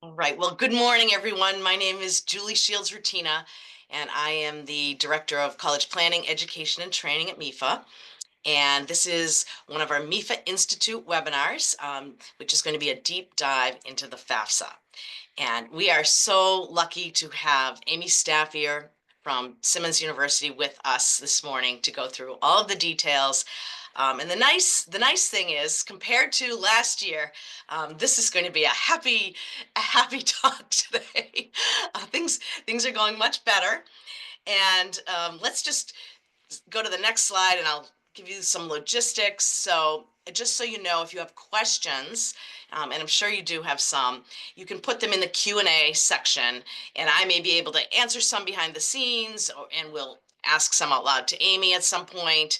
All right. Well, good morning, everyone. My name is Julie Shields Rutina, and I am the Director of College Planning, Education, and Training at MEFA. And this is one of our MEFA Institute webinars, which is going to be a deep dive into the FAFSA. And we are so lucky to have Amy Staffier from Simmons University with us this morning to go through all of the details. And the nice thing is, compared to last year, this is going to be a happy talk today. Things are going much better. And let's just go to the next slide, and I'll give you some logistics. So just so you know, if you have questions, and I'm sure you do have some, you can put them in the Q&A section, and I may be able to answer some behind the scenes, and we'll ask some out loud to Amy at some point.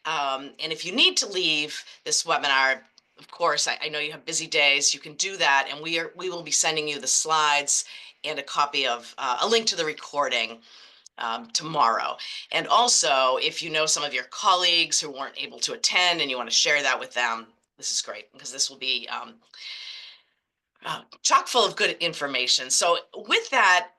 And if you need to leave this webinar, of course, I know you have busy days, you can do that, and we will be sending you the slides and a copy of a link to the recording tomorrow. And also, if you know some of your colleagues who weren't able to attend and you want to share that with them, this is great, because this will be chock full of good information. So with that,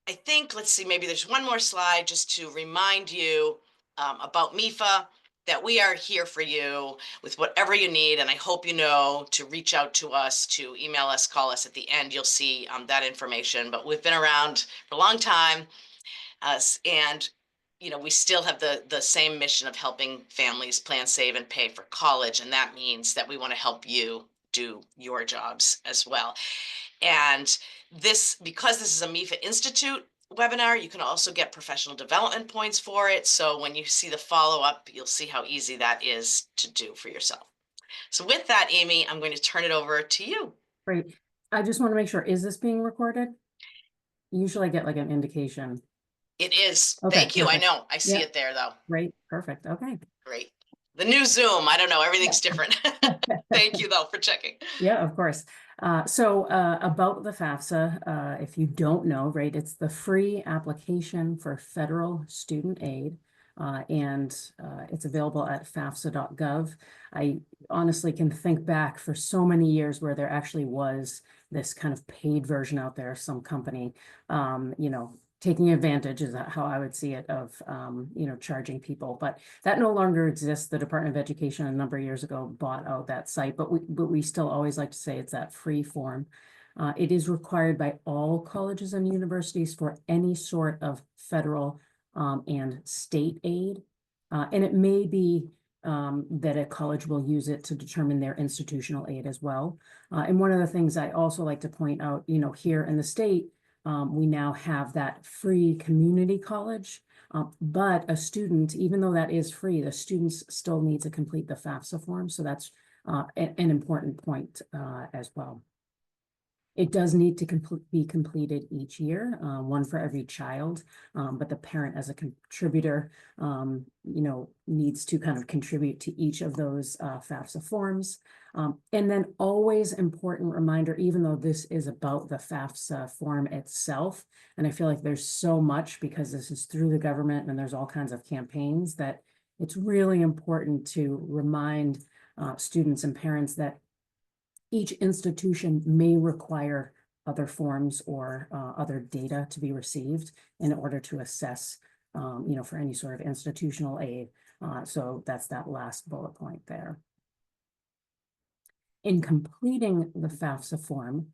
I think, let's see, maybe there's one more slide just to remind you about MEFA, that we are here for you with whatever you need. And I hope you know to reach out to us, to email us, call us. At the end, you'll see that information. But we've been around for a long time. And we still have the same mission of helping families plan, save, and pay for college. And that means that we want to help you do your jobs as well. And because this is a MEFA Institute webinar, you can also get professional development points for it. So when you see the follow-up, you'll see how easy that is to do for yourself. So with that, Amy, I'm going to turn it over to you. Great. I just want to make sure, is this being recorded? Usually I get like an indication. It is. Okay, Thank you. perfect. I know. I see it there, though. Great. Perfect. Okay. Great. The new Zoom. I don't know. Everything's different. Thank you, though, for checking. Yeah, of course. So about the FAFSA, if you don't know, right, it's the free application for federal student aid. And it's available at FAFSA.gov. I honestly can think back for so many years where there actually was this kind of paid version out there, some company, taking advantage is how I would see it of, charging people, but that no longer exists. The Department of Education a number of years ago bought out that site, but we still always like to say it's that free form. It is required by all colleges and universities for any sort of federal and state aid. And it may be that a college will use it to determine their institutional aid as well. And one of the things I also like to point out, here in the state, we now have that free community college, but a student, even though that is free, the students still need to complete the FAFSA form. So that's an important point as well. It does need to be completed each year, one for every child, but the parent as a contributor, needs to kind of contribute to each of those FAFSA forms. And then always important reminder, even though this is about the FAFSA form itself, and I feel like there's so much because this is through the government and there's all kinds of campaigns, that it's really important to remind students and parents that each institution may require other forms or other data to be received in order to assess, for any sort of institutional aid. So that's that last bullet point there. In completing the FAFSA form,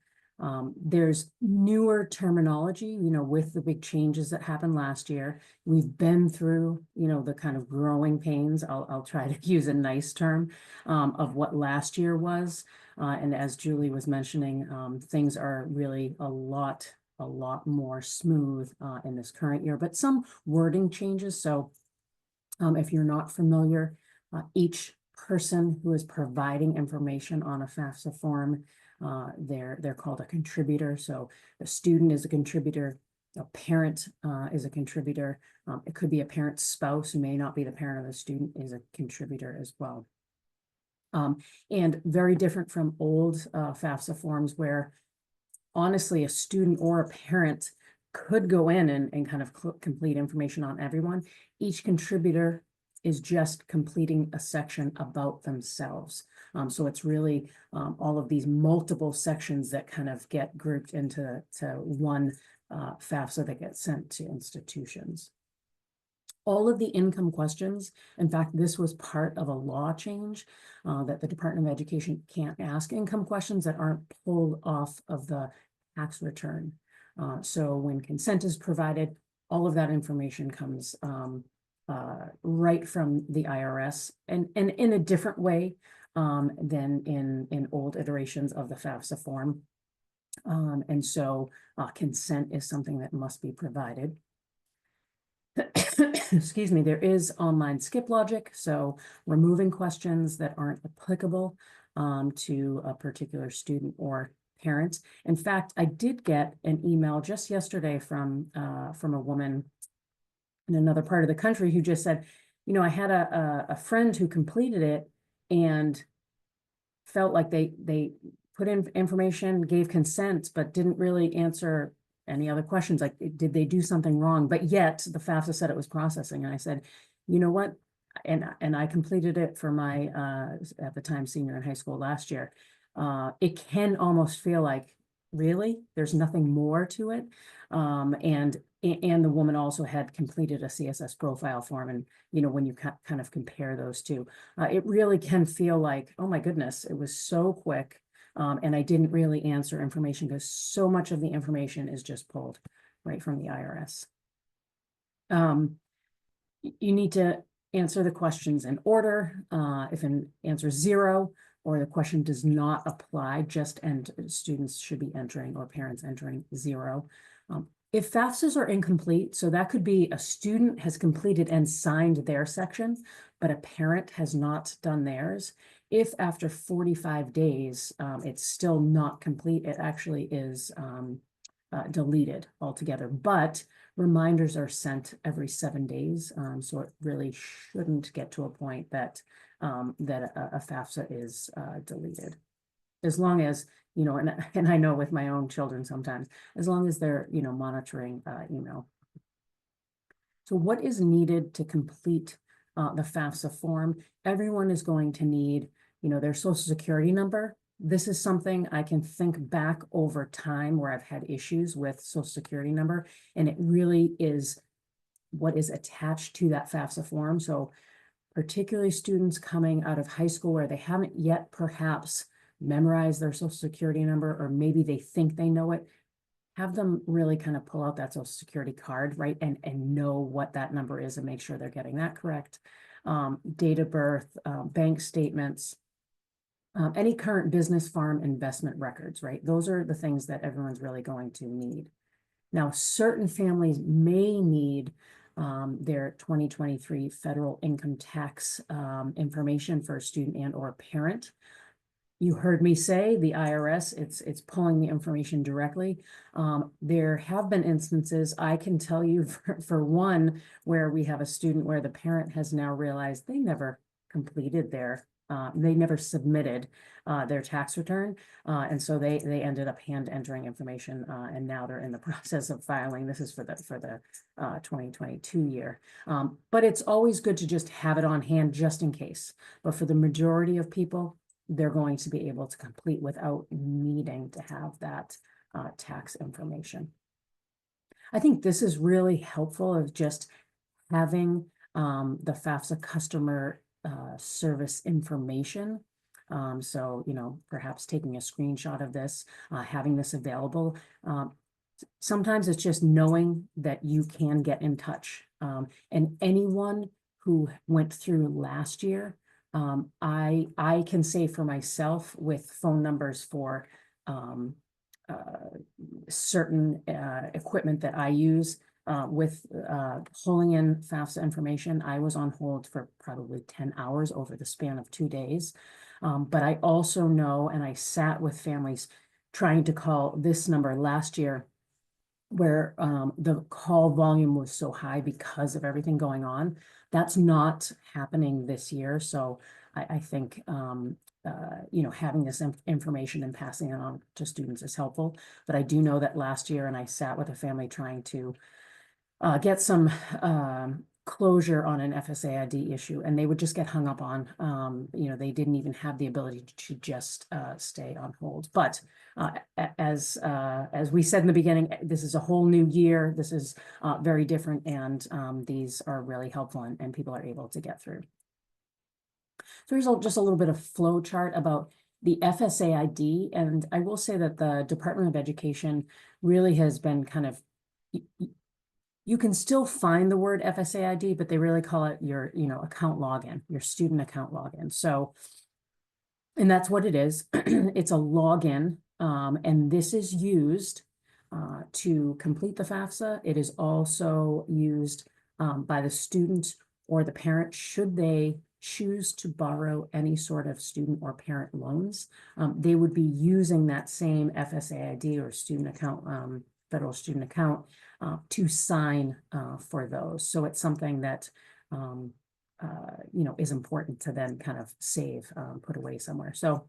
there's newer terminology, with the big changes that happened last year. We've been through, the kind of growing pains. I'll try to use a nice term of what last year was. And as Julie was mentioning, things are really a lot more smooth in this current year, but some wording changes. So if you're not familiar, each person who is providing information on a FAFSA form, they're called a contributor. So a student is a contributor, a parent is a contributor. It could be a parent's spouse who may not be the parent of the student is a contributor as well. And very different from old FAFSA forms where honestly a student or a parent could go in and kind of complete information on everyone. Each contributor is just completing a section about themselves. So it's really all of these multiple sections that kind of get grouped into one FAFSA that gets sent to institutions. All of the income questions, in fact, this was part of a law change that the Department of Education can't ask income questions that aren't pulled off of the tax return. So when consent is provided, all of that information comes right from the IRS, and in a different way than in old iterations of the FAFSA form. And so consent is something that must be provided. Excuse me, there is online skip logic, so removing questions that aren't applicable to a particular student or parent. In fact, I did get an email just yesterday from a woman in another part of the country who just said, you know, I had a friend who completed it and felt like they put in information, gave consent, but didn't really answer any other questions, like did they do something wrong? But yet the FAFSA said it was processing, and I said, you know what? And I completed it for my at the time senior in high school last year. It can almost feel like, really, there's nothing more to it. And the woman also had completed a CSS profile form, and you know, when you kind of compare those two, it really can feel like, oh my goodness, it was so quick. And I didn't really answer information because so much of the information is just pulled right from the IRS. You need to answer the questions in order. If an answer is 0 or the question does not apply, students should be entering, or parents entering, 0. If FAFSAs are incomplete, so that could be a student has completed and signed their section, but a parent has not done theirs. If after 45 days, it's still not complete, it actually is deleted altogether, but reminders are sent every 7 days. So it really shouldn't get to a point that a FAFSA is deleted. As long as, you know, and I know with my own children sometimes, as long as they're, you know, monitoring email. So what is needed to complete the FAFSA form? Everyone is going to need, you know, their social security number. This is something I can think back over time where I've had issues with social security number, and it really is what is attached to that FAFSA form. So particularly students coming out of high school where they haven't yet perhaps memorized their social security number, or maybe they think they know it, have them really kind of pull out that social security card, right? And know what that number is and make sure they're getting that correct. Date of birth, bank statements, any current business, farm, investment records, right? Those are the things that everyone's really going to need. Now, certain families may need their 2023 federal income tax information for a student and or parent. You heard me say the IRS, it's pulling the information directly. There have been instances, I can tell you for one, where we have a student where the parent has now realized they never completed they never submitted their tax return. And so they ended up hand entering information, and now they're in the process of filing. This is for the 2022 year. But it's always good to just have it on hand just in case. But for the majority of people, they're going to be able to complete without needing to have that tax information. I think this is really helpful, of just having the FAFSA customer service information. So, you know, perhaps taking a screenshot of this, having this available. Sometimes it's just knowing that you can get in touch. And anyone who went through last year, I can say for myself, with phone numbers for certain equipment that I use, with pulling in FAFSA information, I was on hold for probably 10 hours over the span of 2 days. But I also know, and I sat with families trying to call this number last year, where the call volume was so high because of everything going on. That's not happening this year. So I think, you know, having this information and passing it on to students is helpful. But I do know that last year, and I sat with a family trying to get some closure on an FSAID issue, and they would just get hung up on. They didn't even have the ability to just stay on hold. But as we said in the beginning, this is a whole new year. This is very different, and these are really helpful, and people are able to get through. So here's just a little bit of flow chart about the FSAID, and I will say that the Department of Education really has been kind of, you can still find the word FSAID, but they really call it your, account login, your student account login. So, and that's what it is. It's a login, and this is used to complete the FAFSA. It is also used by the student or the parent should they choose to borrow any sort of student or parent loans. They would be using that same FSAID or student account, federal student account, to sign for those. So it's something that is important to then kind of save, put away somewhere. So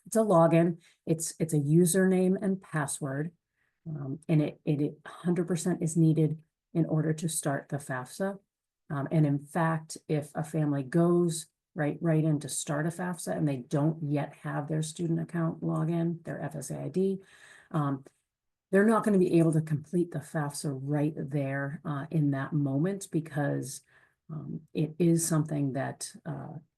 it's a login. It's a username and password, and it 100% is needed in order to start the FAFSA. And in fact, if a family goes right in to start a FAFSA and they don't yet have their student account login, their FSAID, they're not going to be able to complete the FAFSA right there in that moment, because it is something that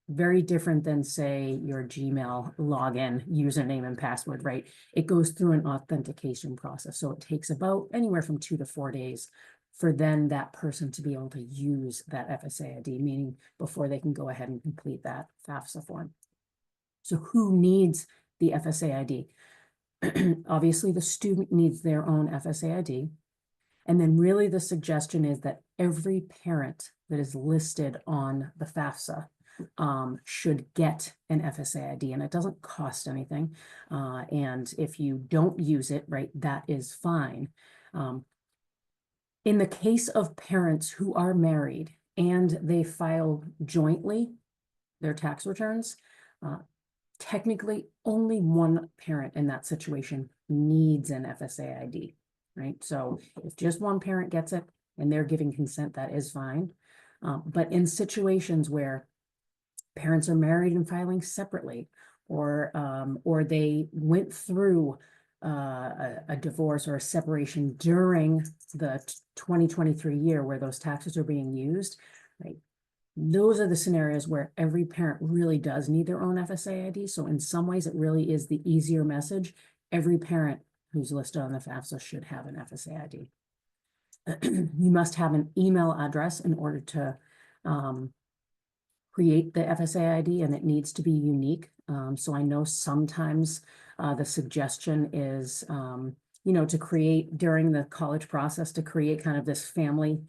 very different than, say, your Gmail login username and password, right? It goes through an authentication process. So it takes about anywhere from 2 to 4 days for then that person to be able to use that FSAID, meaning before they can go ahead and complete that FAFSA form. So who needs the FSAID? Obviously, the student needs their own FSAID. And then really the suggestion is that every parent that is listed on the FAFSA should get an FSAID, and it doesn't cost anything. And if you don't use it, right, that is fine. In the case of parents who are married and they file jointly their tax returns, technically only one parent in that situation needs an FSAID, right? So if just one parent gets it and they're giving consent, that is fine. But in situations where parents are married and filing separately, or they went through a divorce or a separation during the 2023 year where those taxes are being used, right? Those are the scenarios where every parent really does need their own FSAID. So in some ways, it really is the easier message. Every parent who's listed on the FAFSA should have an FSAID. You must have an email address in order to create the FSAID, and it needs to be unique. So I know sometimes the suggestion is, to create during the college process, to create kind of this family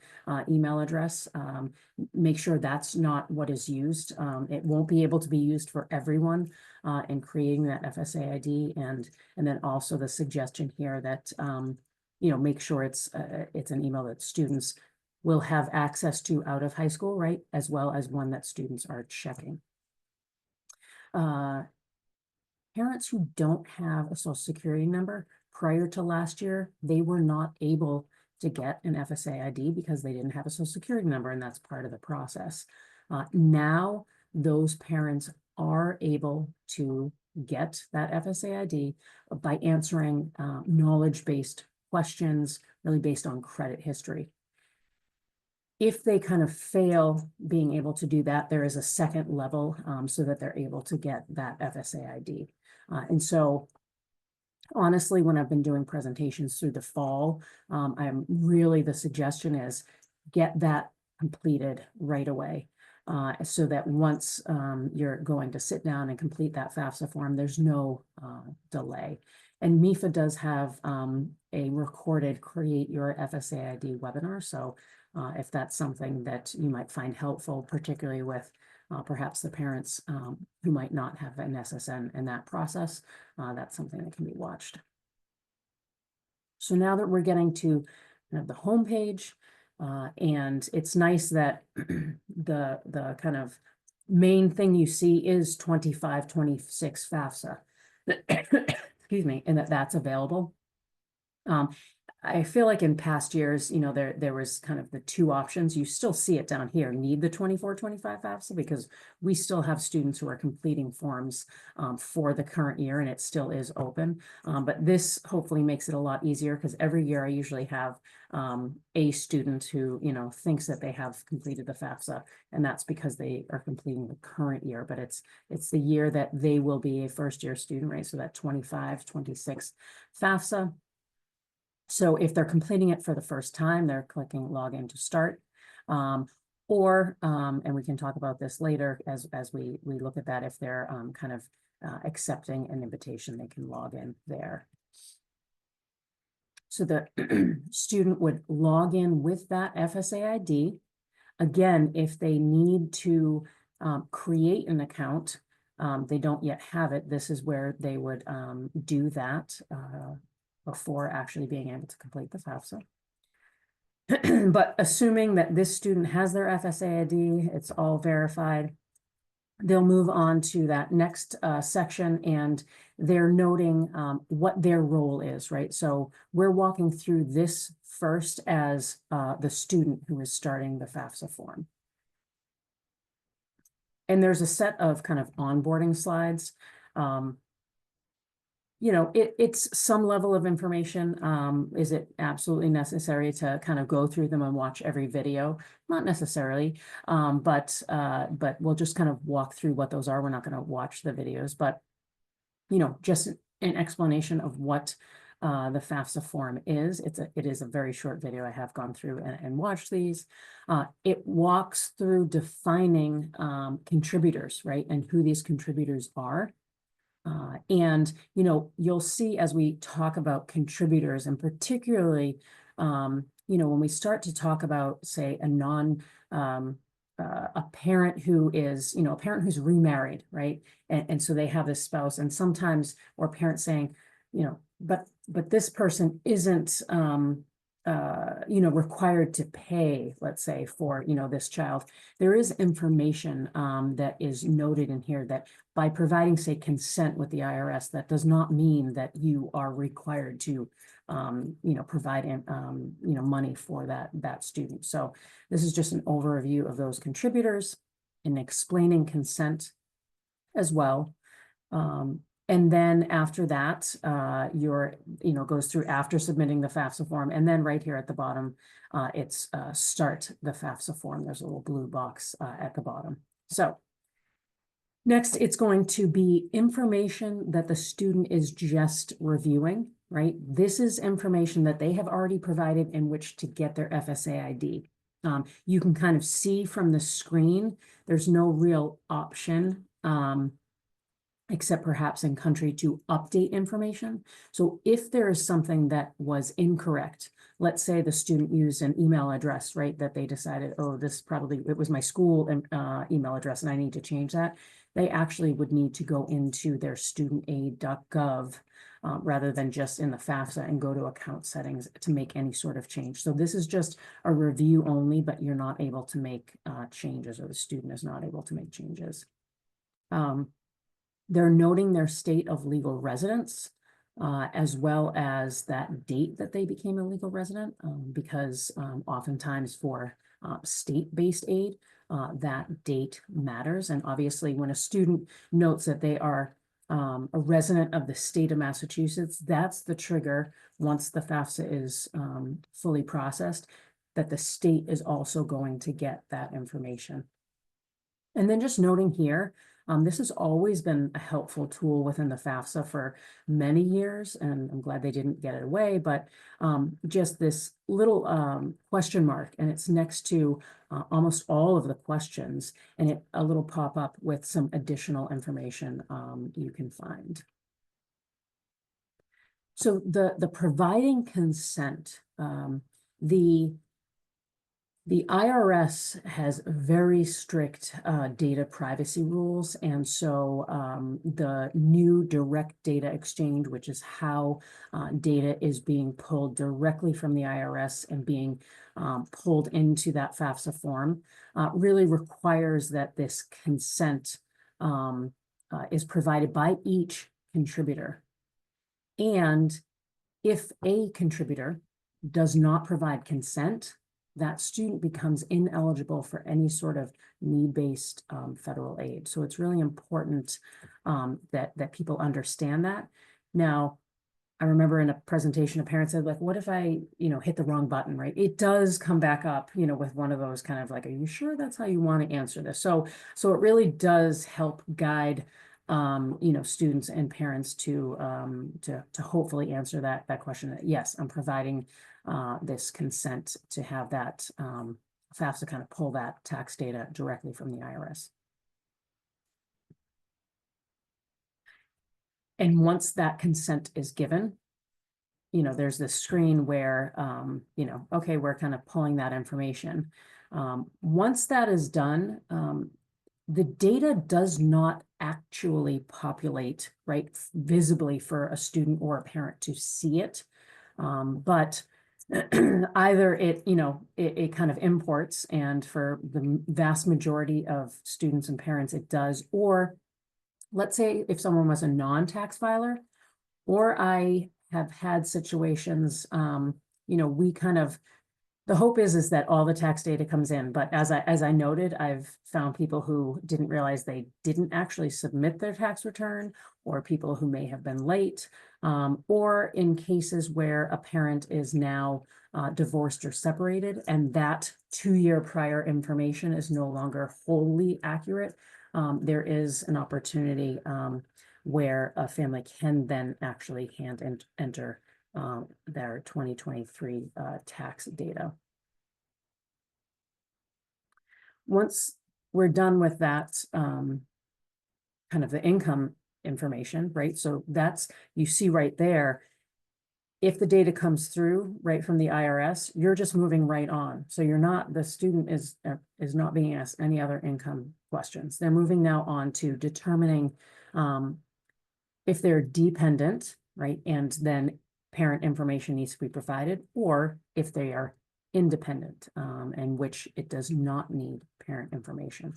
email address. Make sure that's not what is used. It won't be able to be used for everyone in creating that FSAID. And then also the suggestion here that, make sure it's an email that students will have access to out of high school, right? As well as one that students are checking. Parents who don't have a Social Security number prior to last year, they were not able to get an FSAID because they didn't have a Social Security number, and that's part of the process. Now, those parents are able to get that FSAID by answering knowledge-based questions, really based on credit history. If they kind of fail being able to do that, there is a second level so that they're able to get that FSAID. And so honestly, when I've been doing presentations through the fall, the suggestion is get that completed right away. So that once you're going to sit down and complete that FAFSA form, there's no delay. And MEFA does have a recorded Create Your FSAID webinar. So if that's something that you might find helpful, particularly with perhaps the parents who might not have an SSN in that process, that's something that can be watched. So now that we're getting to the home page, and it's nice that the kind of main thing you see is 25-26 FAFSA, excuse me, and that's available. I feel like in past years, there was kind of the two options. You still see it down here, need the 24-25 FAFSA, because we still have students who are completing forms for the current year, and it still is open. But this hopefully makes it a lot easier, because every year I usually have a student who, thinks that they have completed the FAFSA, and that's because they are completing the current year, but it's the year that they will be a first year student, right? So that 25-26 FAFSA. So if they're completing it for the first time, they're clicking login to start. And we can talk about this later as we look at that, if they're kind of accepting an invitation, they can log in there. So the student would log in with that FSA ID. Again, if they need to create an account, they don't yet have it, this is where they would do that before actually being able to complete the FAFSA. But assuming that this student has their FSA ID, it's all verified, they'll move on to that next section, and they're noting what their role is, right? So we're walking through this first as the student who is starting the FAFSA form. And there's a set of kind of onboarding slides. It's some level of information. Is it absolutely necessary to kind of go through them and watch every video? Not necessarily, but we'll just kind of walk through what those are. We're not going to watch the videos, but just an explanation of what the FAFSA form is. It is a very short video. I have gone through and watched these. It walks through defining contributors, right, and who these contributors are. And you'll see as we talk about contributors, and particularly, when we start to talk about, say, a parent who is, a parent who's remarried, right? And so they have this spouse, and sometimes, or parents saying, but this person isn't, required to pay, let's say, for, this child. There is information that is noted in here that by providing, say, consent with the IRS, that does not mean that you are required to, provide, money for that student. So this is just an overview of those contributors and explaining consent as well. And then after that, goes through after submitting the FAFSA form. And then right here at the bottom, it's start the FAFSA form. There's a little blue box at the bottom. So next, it's going to be information that the student is just reviewing, right? This is information that they have already provided in which to get their FSA ID. You can kind of see from the screen, there's no real option except perhaps in country to update information. So if there is something that was incorrect, let's say the student used an email address, right, that they decided, oh, it was my school email address and I need to change that, they actually would need to go into their studentaid.gov rather than just in the FAFSA and go to account settings to make any sort of change. So this is just a review only, but you're not able to make changes, or the student is not able to make changes. They're noting their state of legal residence, as well as that date that they became a legal resident, because oftentimes for state-based aid, that date matters. And obviously, when a student notes that they are a resident of the state of Massachusetts, that's the trigger, once the FAFSA is fully processed, that the state is also going to get that information. And then just noting here, this has always been a helpful tool within the FAFSA for many years, and I'm glad they didn't get it away, but just this little question mark, and it's next to almost all of the questions, and a little pop-up with some additional information you can find. So the providing consent, the IRS has very strict data privacy rules, and so the new direct data exchange, which is how data is being pulled directly from the IRS and being pulled into that FAFSA form, really requires that this consent is provided by each contributor. And if a contributor does not provide consent, that student becomes ineligible for any sort of need-based federal aid. So it's really important that people understand that. Now, I remember in a presentation, a parent said, like, what if I, hit the wrong button, right? It does come back up, with one of those kind of like, are you sure that's how you want to answer this? So it really does help guide, students and parents to hopefully answer that question that, yes, I'm providing this consent to have that FAFSA kind of pull that tax data directly from the IRS. And once that consent is given, there's this screen where, okay, we're kind of pulling that information. Once that is done, the data does not actually populate, right, visibly for a student or a parent to see it. But either it kind of imports, and for the vast majority of students and parents, it does, or let's say if someone was a non-tax filer, or I have had situations, we kind of, the hope is that all the tax data comes in, but as I noted, I've found people who didn't realize they didn't actually submit their tax return, or people who may have been late, or in cases where a parent is now divorced or separated, and that 2-year prior information is no longer wholly accurate. There is an opportunity where a family can then actually enter their 2023 tax data. Once we're done with that, kind of the income information, right? So that's, you see right there, if the data comes through right from the IRS, you're just moving right on. So you're not, the student is not being asked any other income questions. They're moving now on to determining if they're dependent, right? And then parent information needs to be provided, or if they are independent, and which it does not need parent information.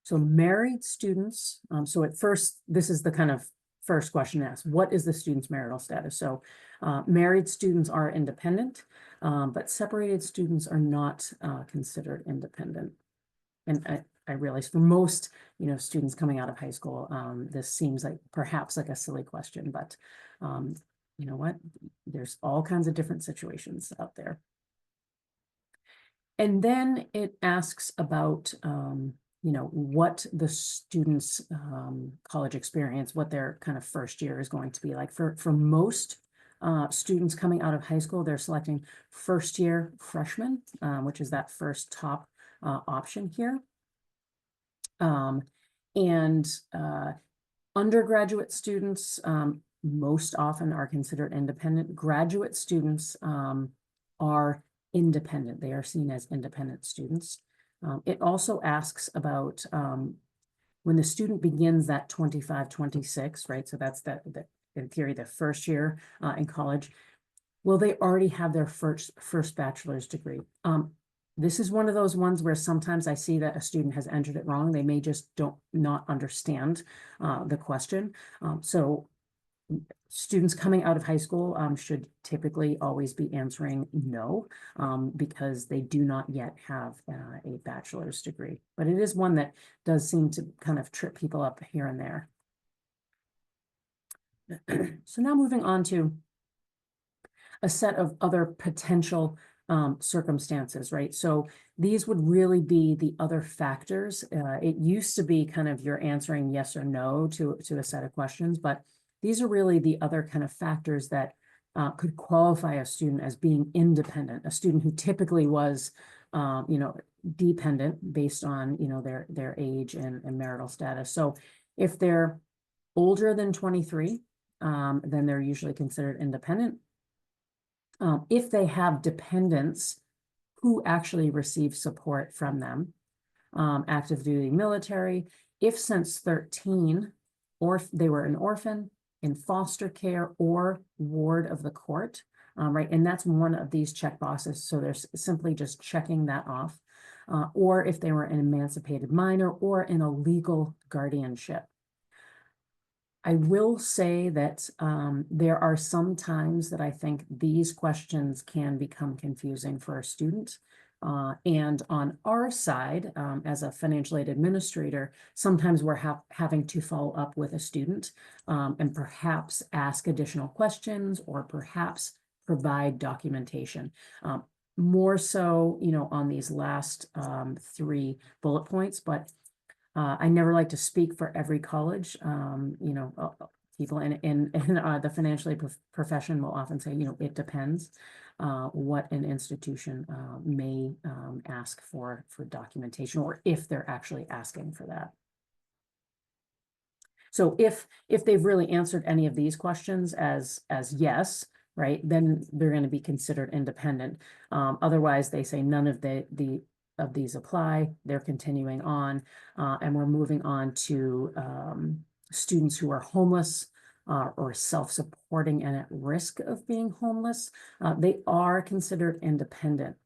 So married students, so at first, this is the kind of first question asked, what is the student's marital status? So married students are independent, but separated students are not considered independent. And I realize for most, students coming out of high school, this seems like perhaps like a silly question, but you know what? There's all kinds of different situations out there. And then it asks about, what the student's college experience, what their kind of first year is going to be like. For most students coming out of high school, they're selecting first year freshman, which is that first top option here. And undergraduate students most often are considered independent. Graduate students are independent. They are seen as independent students. It also asks about when the student begins that 25-26, right? So that's in theory, the first year in college. Will they already have their first bachelor's degree? This is one of those ones where sometimes I see that a student has entered it wrong. They may just not understand the question. So students coming out of high school should typically always be answering no, because they do not yet have a bachelor's degree. But it is one that does seem to kind of trip people up here and there. So now moving on to a set of other potential circumstances, right? So these would really be the other factors. It used to be kind of you're answering yes or no to a set of questions, but these are really the other kind of factors that could qualify a student as being independent, a student who typically was, dependent based on, their age and marital status. So if they're older than 23, then they're usually considered independent. If they have dependents who actually receive support from them, active duty military, if since 13, or if they were an orphan, in foster care, or ward of the court, right? And that's one of these check boxes. So there's simply just checking that off. Or if they were an emancipated minor or in a legal guardianship. I will say that there are some times that I think these questions can become confusing for a student. And on our side, as a financial aid administrator, sometimes we're having to follow up with a student and perhaps ask additional questions or perhaps provide documentation. More so, on these last 3 bullet points, but I never like to speak for every college. People in the financial aid profession will often say, it depends what an institution may ask for documentation, or if they're actually asking for that. So if they've really answered any of these questions as yes, right, then they're going to be considered independent. Otherwise, they say none of of these apply. They're continuing on, and we're moving on to students who are homeless or self-supporting and at risk of being homeless. They are considered independent.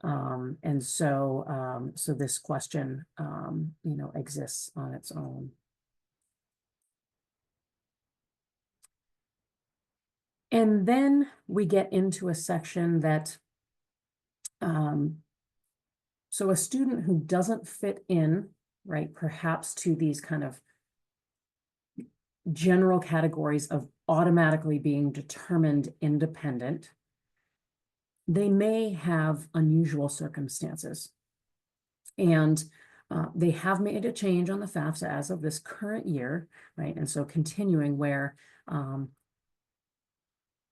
And so this question, exists on its own. And then we get into a section that, so a student who doesn't fit in, right, perhaps to these kind of general categories of automatically being determined independent, they may have unusual circumstances. And they have made a change on the FAFSA as of this current year, right? And so continuing where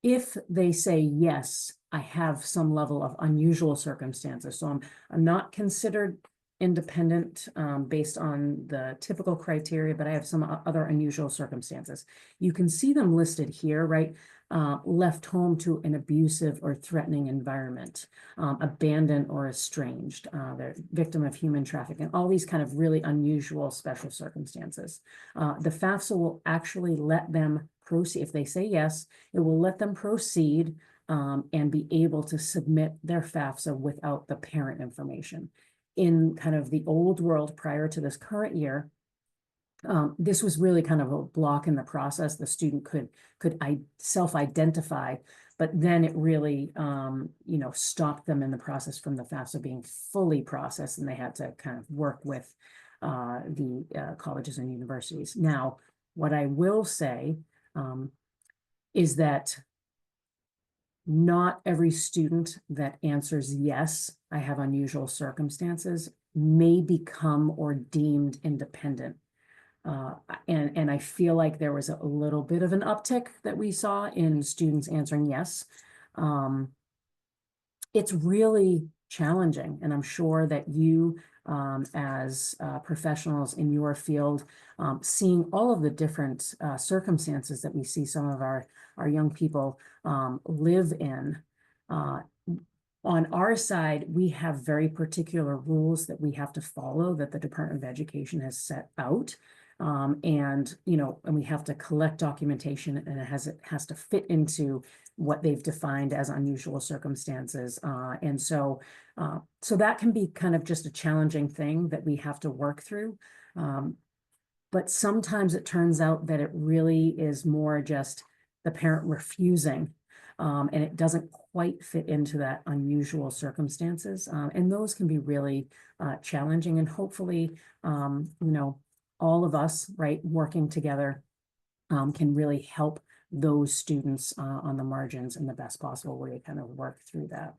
if they say, yes, I have some level of unusual circumstances, so I'm not considered independent based on the typical criteria, but I have some other unusual circumstances. You can see them listed here, right? Left home to an abusive or threatening environment, abandoned or estranged, they're victim of human trafficking, all these kind of really unusual special circumstances. The FAFSA will actually let them proceed. If they say yes, it will let them proceed and be able to submit their FAFSA without the parent information. In kind of the old world prior to this current year, this was really kind of a block in the process. The student could self-identify, but then it really, stopped them in the process from the FAFSA being fully processed, and they had to kind of work with the colleges and universities. Now, what I will say is that not every student that answers yes, I have unusual circumstances, may become or deemed independent. And I feel like there was a little bit of an uptick that we saw in students answering yes. It's really challenging, and I'm sure that you, as professionals in your field, seeing all of the different circumstances that we see some of our young people live in. On our side, we have very particular rules that we have to follow that the Department of Education has set out. And we have to collect documentation, and it has to fit into what they've defined as unusual circumstances. And so that can be kind of just a challenging thing that we have to work through. But sometimes it turns out that it really is more just the parent refusing, and it doesn't quite fit into that unusual circumstances. And those can be really challenging, and hopefully, all of us, right, working together can really help those students on the margins in the best possible way to kind of work through that.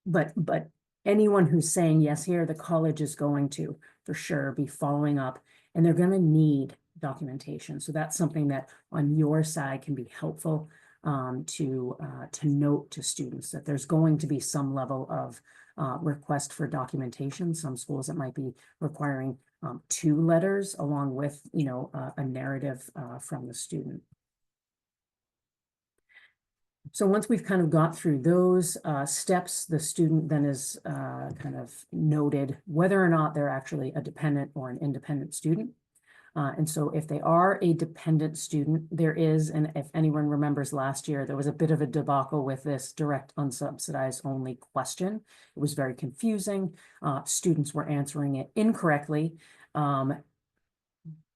But anyone who's saying yes here, the college is going to, for sure, be following up, and they're going to need documentation. So that's something that on your side can be helpful to note to students that there's going to be some level of request for documentation. Some schools that might be requiring 2 letters along with, a narrative from the student. So once we've kind of got through those steps, the student then is kind of noted whether or not they're actually a dependent or an independent student. And so if they are a dependent student, there is, and if anyone remembers last year, there was a bit of a debacle with this direct unsubsidized only question. It was very confusing. Students were answering it incorrectly.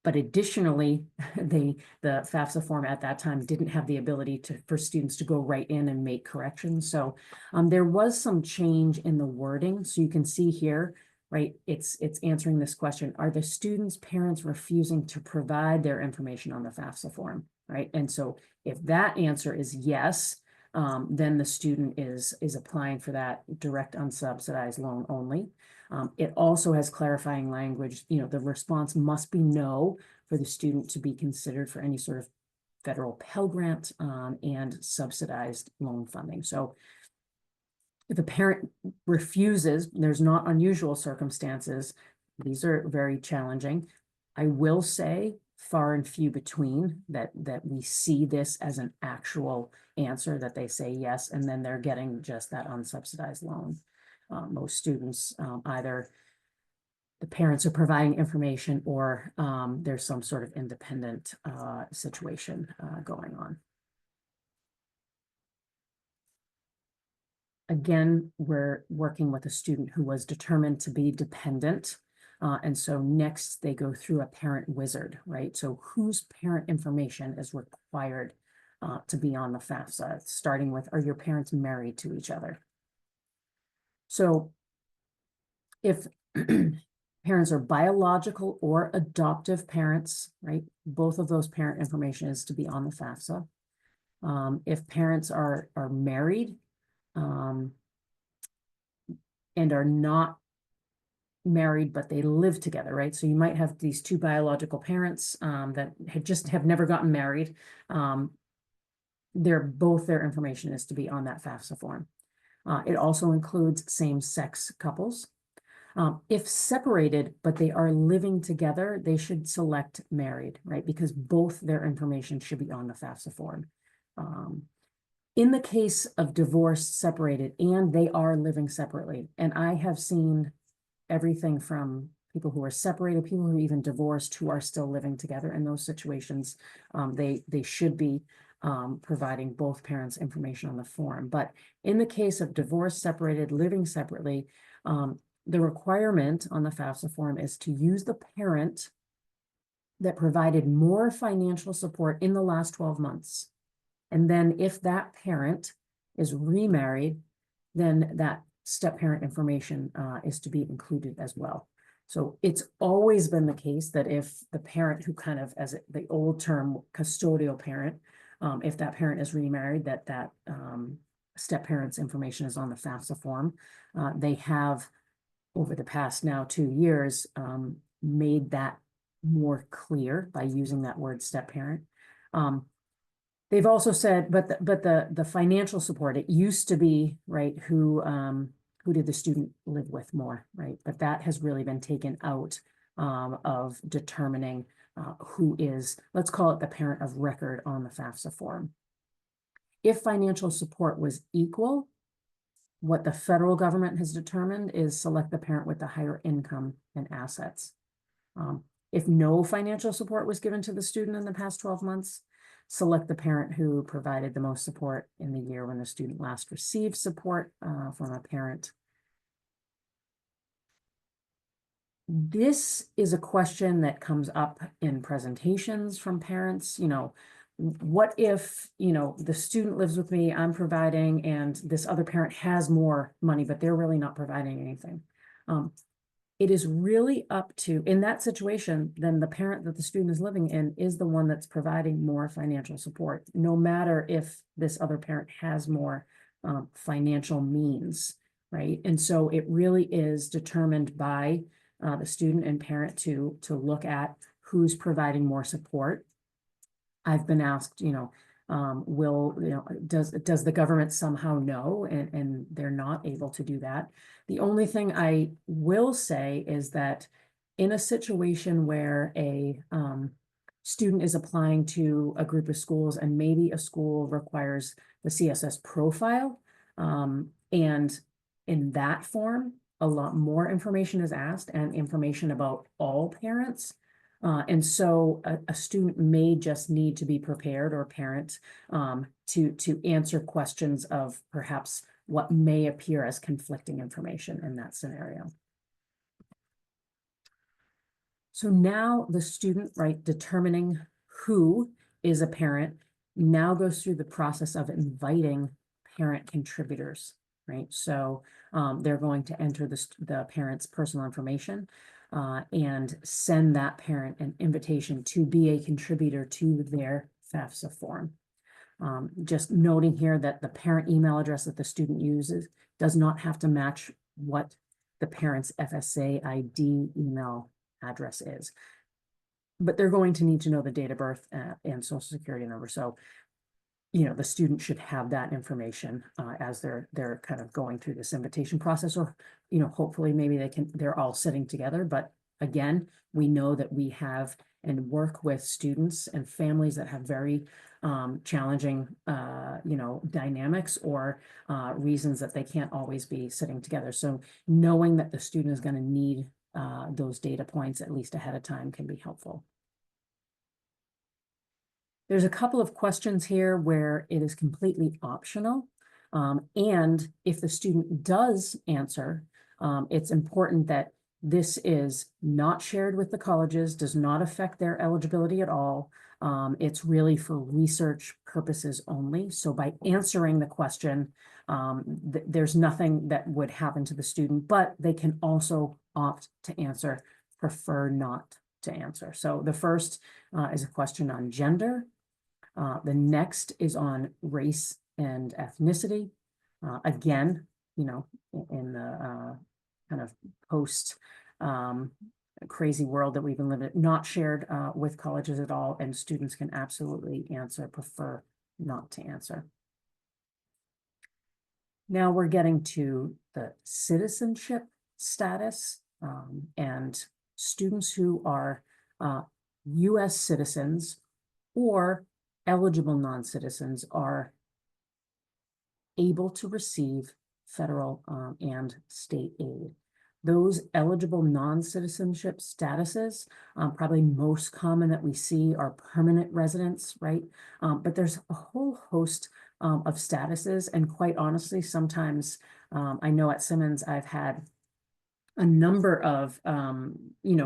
But additionally, the FAFSA form at that time didn't have the ability for students to go right in and make corrections. So there was some change in the wording. So you can see here, right, it's answering this question: are the students' parents refusing to provide their information on the FAFSA form, right? And so if that answer is yes, then the student is applying for that direct unsubsidized loan only. It also has clarifying language. The response must be no for the student to be considered for any sort of federal Pell Grant and subsidized loan funding. So if a parent refuses, there's not unusual circumstances. These are very challenging. I will say far and few between that we see this as an actual answer, that they say yes, and then they're getting just that unsubsidized loan. Most students, either the parents are providing information or there's some sort of independent situation going on. Again, we're working with a student who was determined to be dependent. And so next they go through a parent wizard, right? So whose parent information is required to be on the FAFSA, starting with, are your parents married to each other? So if parents are biological or adoptive parents, right, both of those parent information is to be on the FAFSA. If parents are married and are not married, but they live together, right? So you might have these two biological parents that have never gotten married. Their information is to be on that FAFSA form. It also includes same-sex couples. If separated, but they are living together, they should select married, right? Because both their information should be on the FAFSA form. In the case of divorced, separated, and they are living separately, and I have seen everything from people who are separated, people who are even divorced, who are still living together. In those situations, they should be providing both parents' information on the form. But in the case of divorced, separated, living separately, the requirement on the FAFSA form is to use the parent that provided more financial support in the last 12 months. And then if that parent is remarried, then that step-parent information is to be included as well. So it's always been the case that if the parent who kind of, as the old term, custodial parent, if that parent is remarried, that step-parent's information is on the FAFSA form. They have, over the past now 2 years, made that more clear by using that word step-parent. They've also said, but the financial support, it used to be, right, who did the student live with more, right? But that has really been taken out of determining who is, let's call it the parent of record on the FAFSA form. If financial support was equal, what the federal government has determined is select the parent with the higher income and assets. If no financial support was given to the student in the past 12 months, select the parent who provided the most support in the year when the student last received support from a parent. This is a question that comes up in presentations from parents. What if, the student lives with me, I'm providing, and this other parent has more money, but they're really not providing anything. It is really up to, in that situation, then the parent that the student is living in is the one that's providing more financial support, no matter if this other parent has more financial means, right? And so it really is determined by the student and parent to look at who's providing more support. I've been asked, does the government somehow know, and they're not able to do that. The only thing I will say is that in a situation where a student is applying to a group of schools and maybe a school requires the CSS profile, and in that form, a lot more information is asked and information about all parents. And so a student may just need to be prepared, or parent, to answer questions of perhaps what may appear as conflicting information in that scenario. So now the student, right, determining who is a parent now goes through the process of inviting parent contributors, right? So they're going to enter the parent's personal information and send that parent an invitation to be a contributor to their FAFSA form. Just noting here that the parent email address that the student uses does not have to match what the parent's FSA ID email address is. But they're going to need to know the date of birth and social security number. So, the student should have that information as they're kind of going through this invitation process, or, hopefully maybe they're all sitting together. But again, we know that we have and work with students and families that have very challenging, dynamics or reasons that they can't always be sitting together. So knowing that the student is going to need those data points at least ahead of time can be helpful. There's a couple of questions here where it is completely optional. And if the student does answer, it's important that this is not shared with the colleges, does not affect their eligibility at all. It's really for research purposes only. So by answering the question, there's nothing that would happen to the student, but they can also opt to answer, prefer not to answer. So the first is a question on gender. The next is on race and ethnicity. Again, in the kind of post crazy world that we've been living, not shared with colleges at all, and students can absolutely answer, prefer not to answer. Now we're getting to the citizenship status, and students who are US citizens or eligible non-citizens are able to receive federal and state aid. Those eligible non-citizenship statuses, probably most common that we see are permanent residents, right? But there's a whole host of statuses, and quite honestly, sometimes I know at Simmons I've had a number of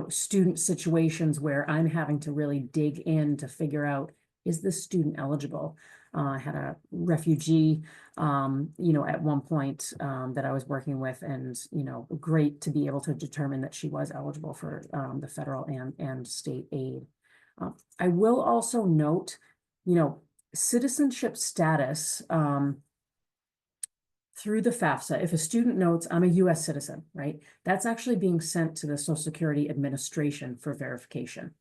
student situations where I'm having to really dig in to figure out, is this student eligible? I had a refugee at one point that I was working with, and great to be able to determine that she was eligible for the federal and state aid. I will also note, citizenship status through the FAFSA. If a student notes, I'm a US citizen, right? That's actually being sent to the Social Security Administration for verification.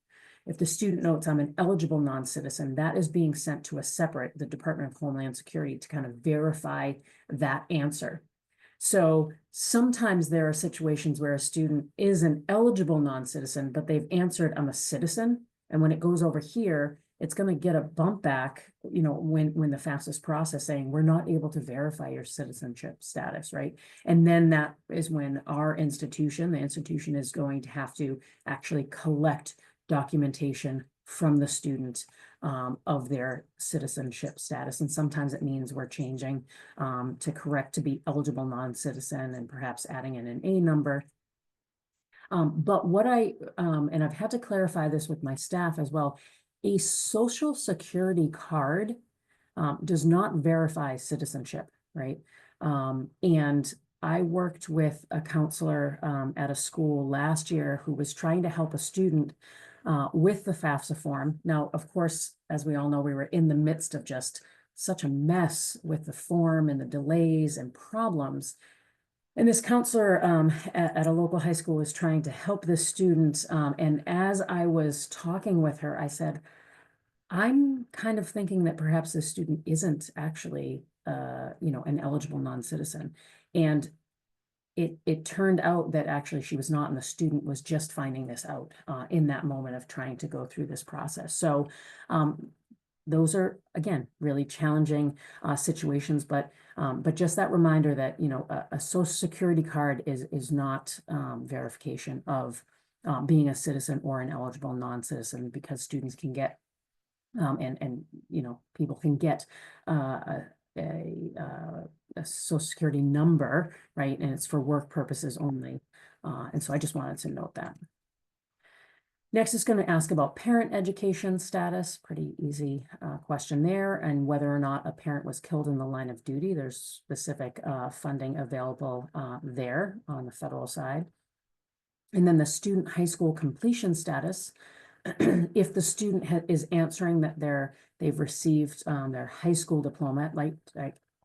If the student notes, I'm an eligible non-citizen, that is being sent to a separate, the Department of Homeland Security, to kind of verify that answer. So sometimes there are situations where a student is an eligible non-citizen, but they've answered, I'm a citizen. And when it goes over here, it's going to get a bump back, when the FAFSA is processing, we're not able to verify your citizenship status, right? And then that is when the institution is going to have to actually collect documentation from the student of their citizenship status. And sometimes it means we're changing to correct to be eligible non-citizen and perhaps adding in an A number. But what and I've had to clarify this with my staff as well, a social security card does not verify citizenship, right? And I worked with a counselor at a school last year who was trying to help a student with the FAFSA form. Now, of course, as we all know, we were in the midst of just such a mess with the form and the delays and problems. And this counselor at a local high school was trying to help this student. And as I was talking with her, I said, I'm kind of thinking that perhaps this student isn't actually, an eligible non-citizen. And it turned out that actually she was not, and the student was just finding this out in that moment of trying to go through this process. So those are, again, really challenging situations, but just that reminder that, a social security card is not verification of being a citizen or an eligible non-citizen, because students can get and people can get a social security number, right? And it's for work purposes only. And so I just wanted to note that. Next is going to ask about parent education status, pretty easy question there, and whether or not a parent was killed in the line of duty. There's specific funding available there on the federal side. And then the student high school completion status, if the student is answering that they've received their high school diploma, like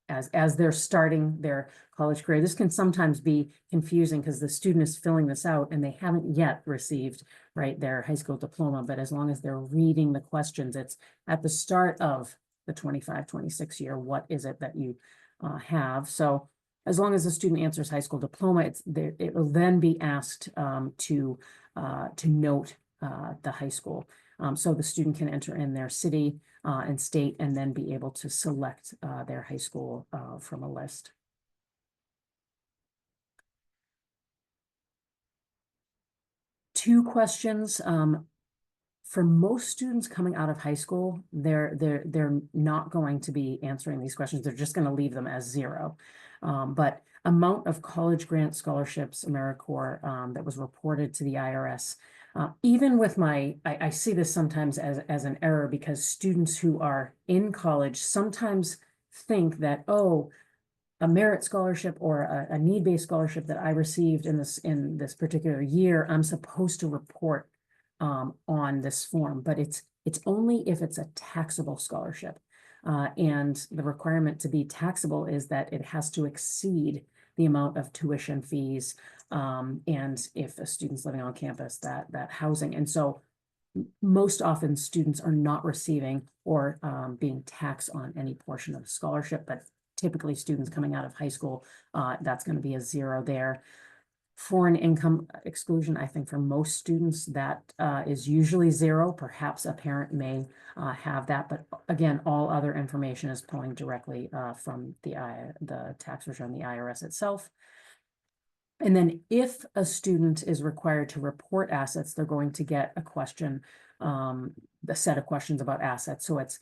as they're starting their college career. This can sometimes be confusing because the student is filling this out and they haven't yet received, right, their high school diploma. But as long as they're reading the questions, it's at the start of the 25-26 year, what is it that you have? So as long as the student answers high school diploma, it will then be asked to note the high school. So the student can enter in their city and state and then be able to select their high school from a list. Two questions. For most students coming out of high school, they're not going to be answering these questions. They're just going to leave them as 0. But amount of college grant scholarships, AmeriCorps, that was reported to the IRS. Even with I see this sometimes as an error because students who are in college sometimes think that, oh, a merit scholarship or a need-based scholarship that I received in this particular year, I'm supposed to report on this form, but it's only if it's a taxable scholarship. And the requirement to be taxable is that it has to exceed the amount of tuition fees, and if a student's living on campus, that housing. And so most often students are not receiving or being taxed on any portion of the scholarship, but typically students coming out of high school, that's going to be a 0 there. Foreign income exclusion, I think for most students that is usually 0. Perhaps a parent may have that, but again, all other information is pulling directly from the tax return, the IRS itself. And then if a student is required to report assets, they're going to get a question, a set of questions about assets. So it's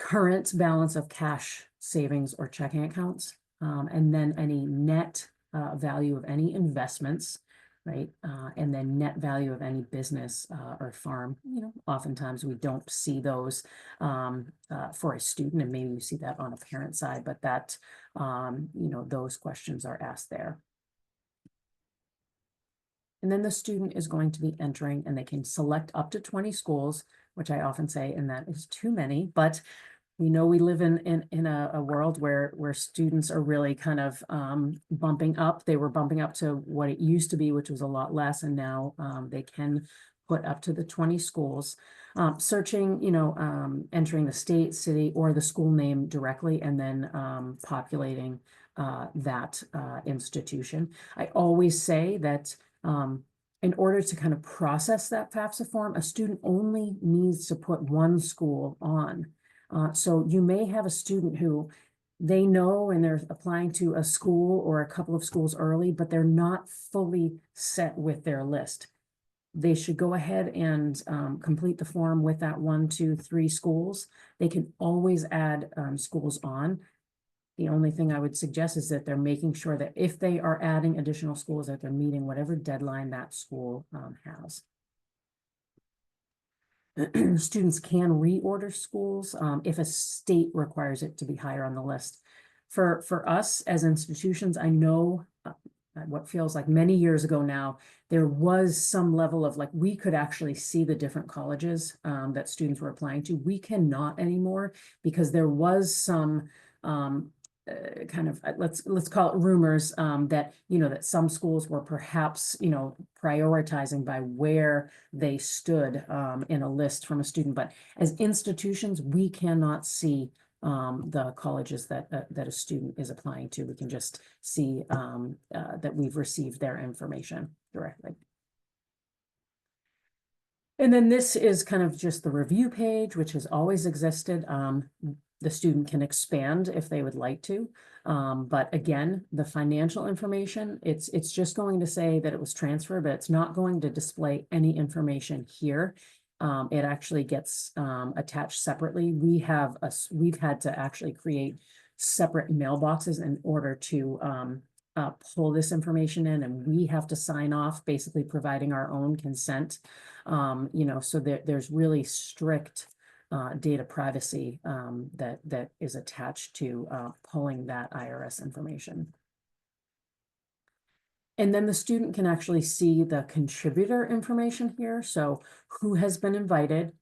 current balance of cash, savings, or checking accounts, and then any net value of any investments, right? And then net value of any business or farm. Oftentimes we don't see those for a student, and maybe you see that on a parent side, but that, those questions are asked there. And then the student is going to be entering, and they can select up to 20 schools, which I often say, and that is too many, but we know we live in a world where students are really kind of bumping up. They were bumping up to what it used to be, which was a lot less, and now they can put up to the 20 schools. Searching, entering the state, city, or the school name directly, and then populating that institution. I always say that in order to kind of process that FAFSA form, a student only needs to put one school on. So you may have a student who they know and they're applying to a school or a couple of schools early, but they're not fully set with their list. They should go ahead and complete the form with that 1, 2, 3 schools. They can always add schools on. The only thing I would suggest is that they're making sure that if they are adding additional schools, that they're meeting whatever deadline that school has. Students can reorder schools if a state requires it to be higher on the list. For us as institutions, I know what feels like many years ago now, there was some level of we could actually see the different colleges that students were applying to. We cannot anymore because there was some kind of let's call it rumors that that some schools were perhaps prioritizing by where they stood in a list from a student, but as institutions we cannot see the colleges that a student is applying to. We can just see that we've received their information directly. And then this is kind of just the review page, which has always existed. The student can expand if they would like to. But again, the financial information, it's just going to say that it was transferred, but it's not going to display any information here. It actually gets attached separately. We've had to actually create separate mailboxes in order to pull this information in, and we have to sign off, basically providing our own consent. So there's really strict data privacy that is attached to pulling that IRS information. And then the student can actually see the contributor information here. So who has been invited,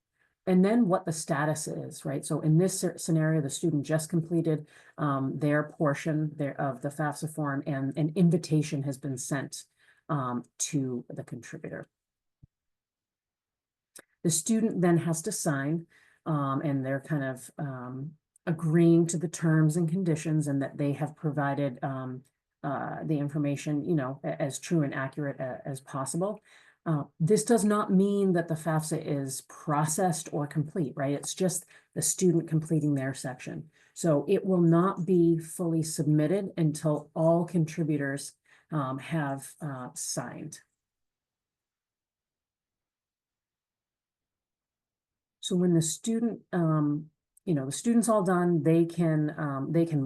and then what the status is, right? So in this scenario, the student just completed their portion of the FAFSA form, and an invitation has been sent to the contributor. The student then has to sign, and they're kind of agreeing to the terms and conditions, and that they have provided the information, as true and accurate as possible. This does not mean that the FAFSA is processed or complete, right? It's just the student completing their section. So it will not be fully submitted until all contributors have signed. So when the student, the student's all done, they can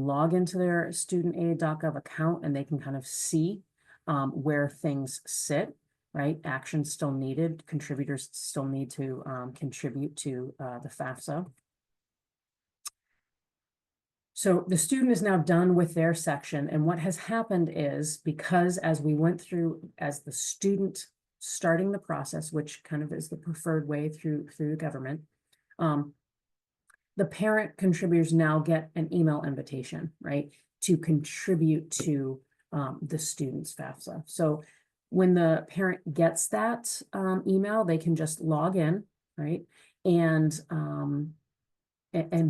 log into their studentaid.gov account, and they can kind of see where things sit, right? Actions still needed. Contributors still need to contribute to the FAFSA. So the student is now done with their section, and what has happened is, because as we went through as the student starting the process, which kind of is the preferred way through the government, the parent contributors now get an email invitation, right, to contribute to the student's FAFSA. So when the parent gets that email, they can just log in, right, and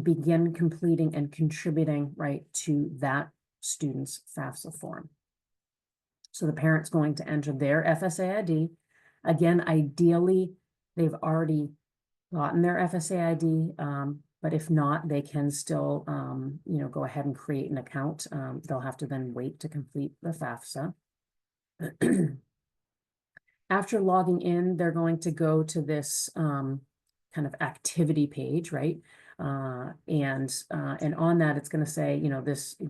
begin completing and contributing, right, to that student's FAFSA form. So the parent's going to enter their FSA ID. Again, ideally, they've already gotten their FSA ID, but if not, they can still, go ahead and create an account. They'll have to then wait to complete the FAFSA. After logging in, they're going to go to this kind of activity page, right? And on that, it's going to say,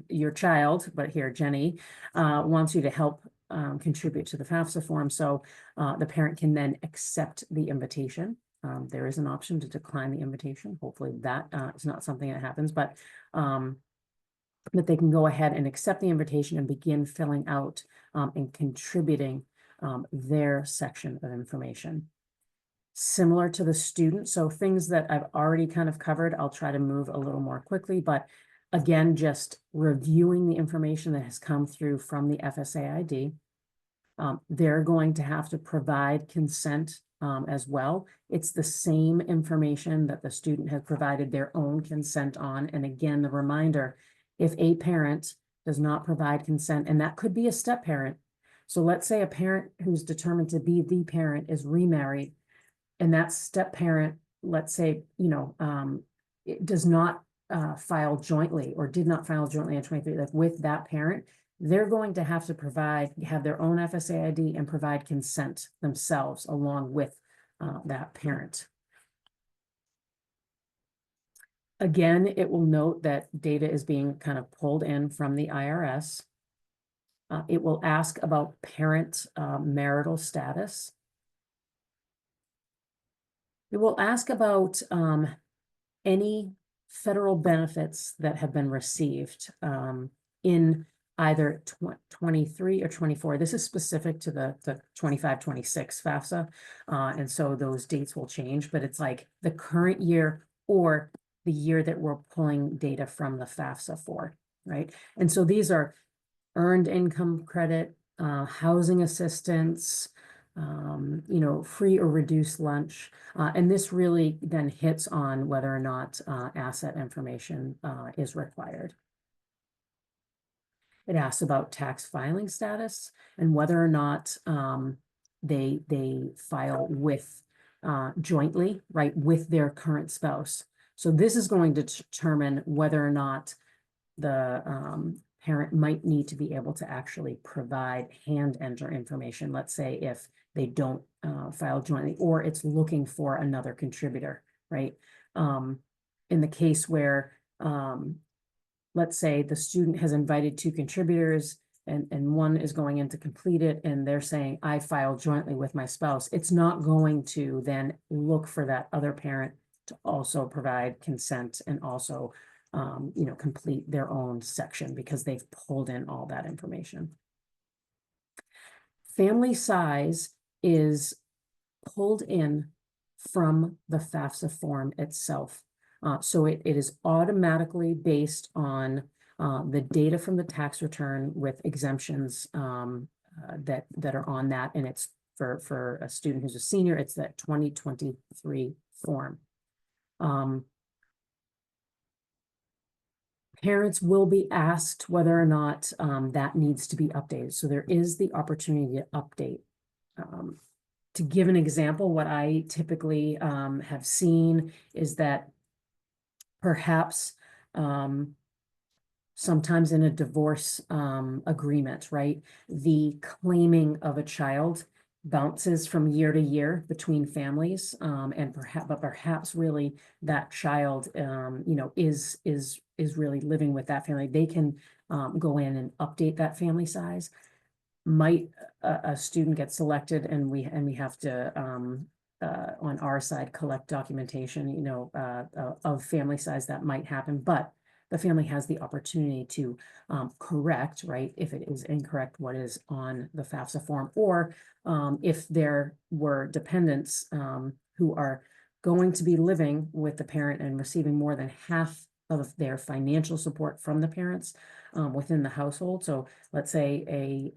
your child, but here, Jenny, wants you to help contribute to the FAFSA form. So the parent can then accept the invitation. There is an option to decline the invitation. Hopefully that is not something that happens, but they can go ahead and accept the invitation and begin filling out and contributing their section of information. Similar to the student, so things that I've already kind of covered, I'll try to move a little more quickly, but again, just reviewing the information that has come through from the FSA ID. They're going to have to provide consent as well. It's the same information that the student has provided their own consent on. And again, the reminder, if a parent does not provide consent, and that could be a step parent. So let's say a parent who's determined to be the parent is remarried, and that step parent, let's say, it does not file jointly, or did not file jointly in 23, like with that parent, they're going to have to have their own FSA ID and provide consent themselves along with that parent. Again, it will note that data is being kind of pulled in from the IRS. It will ask about parent marital status. It will ask about any federal benefits that have been received in either 23 or 24. This is specific to the 25-26 FAFSA. And so those dates will change, but it's like the current year or the year that we're pulling data from the FAFSA for, right? And so these are earned income credit, housing assistance, free or reduced lunch. And this really then hits on whether or not asset information is required. It asks about tax filing status and whether or not they file with jointly, right, with their current spouse. So this is going to determine whether or not the parent might need to be able to actually provide hand enter information. Let's say if they don't file jointly, or it's looking for another contributor, right? In the case where let's say the student has invited two contributors, and one is going in to complete it, and they're saying, I filed jointly with my spouse, it's not going to then look for that other parent to also provide consent and also, complete their own section because they've pulled in all that information. Family size is pulled in from the FAFSA form itself. So it is automatically based on the data from the tax return with exemptions that are on that. And it's for a student who's a senior, it's that 2023 form. Parents will be asked whether or not that needs to be updated. So there is the opportunity to update. To give an example, what I typically have seen is that perhaps sometimes in a divorce agreement, right, the claiming of a child bounces from year to year between families, and perhaps really that child, is really living with that family. They can go in and update that family size. Might a student get selected and we have to on our side collect documentation, of family size, that might happen, but the family has the opportunity to correct, right, if it is incorrect, what is on the FAFSA form, or if there were dependents who are going to be living with the parent and receiving more than half of their financial support from the parents within the household. So let's say a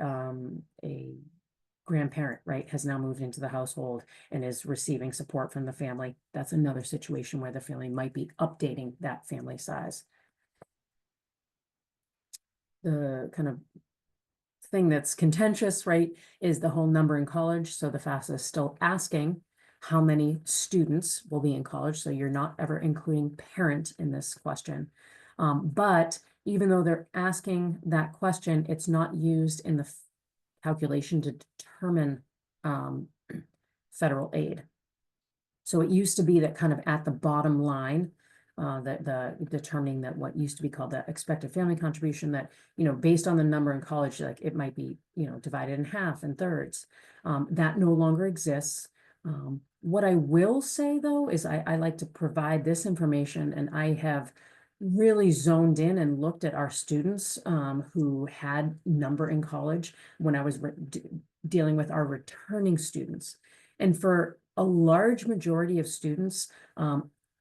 grandparent, right, has now moved into the household and is receiving support from the family. That's another situation where the family might be updating that family size. The kind of thing that's contentious, right, is the whole number in college. So the FAFSA is still asking how many students will be in college. So you're not ever including parent in this question. But even though they're asking that question, it's not used in the calculation to determine federal aid. So it used to be that kind of at the bottom line, the determining that what used to be called the expected family contribution, that, based on the number in college, like it might be, divided in half and thirds. That no longer exists. What I will say though, is I like to provide this information, and I have really zoned in and looked at our students who had number in college when I was dealing with our returning students. And for a large majority of students,